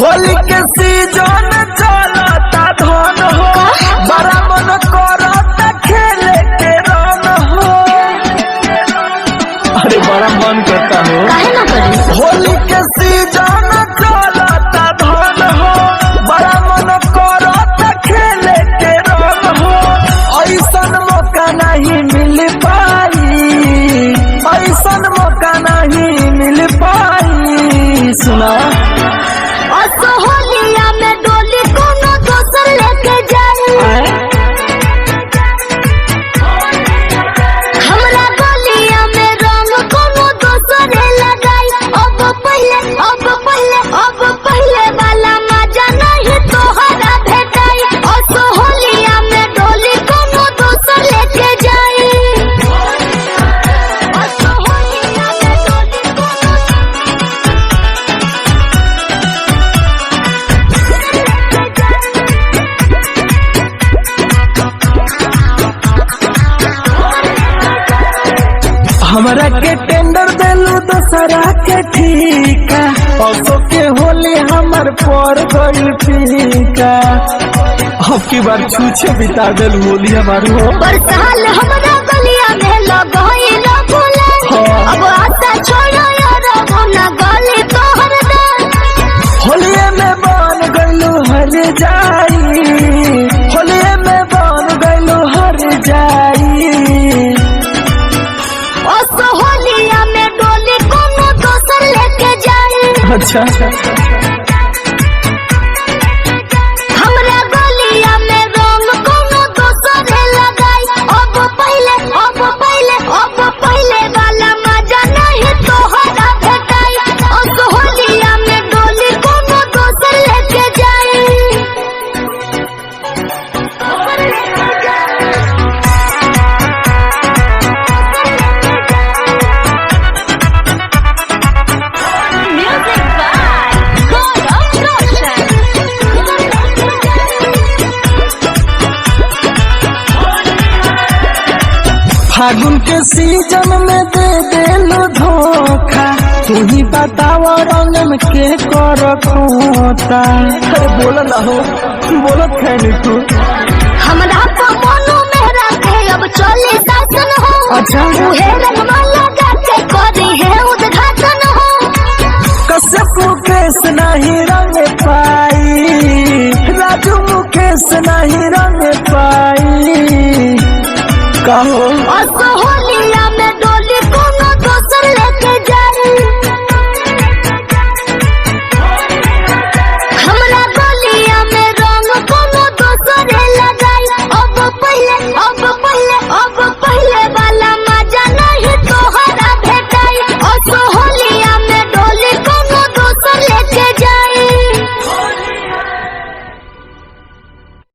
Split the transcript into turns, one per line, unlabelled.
होली के सीजन चलता धन हो, बड़ा मन करता खेले के रन हो। अरे बड़ा मन करता हो, होली के सीजन चलता धन हो, बड़ा मन करता खेले के रन हो। ऐसन मौका नहीं मिल पाई, ऐसन मौका नहीं मिल पाई। सुना
होलिया में डोली कोनो दोसर लेके जाई, हमरा गोलिया में रंग कोनो दोसर लगाई। अब पहले वाला मजा नहीं तोहरा भेटाई। होलिया में डोली कोनो दोसर लेके जाई, होलिया में डोली कोनो
हमरा के टेंडर देलू दोसरा के ठीका, औसो के होली हमर पर गइल फीका। अब की बार छूछे बिता देल होली हमार हो।
पर साल हमरा गलिया में लगइल फूलन, अब आशा छोड़ो यार ना गली तोहर दर।
होलिये में बन गइलू हर जाई, होलिये में बन गइलू हर जाई।
होलिया में डोली कोनो दोसर लेके जाई,
अच्छा
हमरा गलिया में रंग कोनो दोसर लगाई। अब पहले वाला मजा नहीं तोहरा भेटाई। होलिया में डोली कोनो दोसर लेके जाई। Music by Gaurav Roshan.
फागुन के सीजन में दे देलू धोखा, तू ही बताव रंग में के कर खोता। अरे बोला ना हो, बोलत खैनी तू।
हमरा तो मनो मेहरा के अब चले शासन हो,
अच्छा
उहे रंगवा लगा के करी है उद्घाटन हो।
कश्यप मुकेश नहीं रंग पाई, राजू मुकेश नहीं रंग पाई।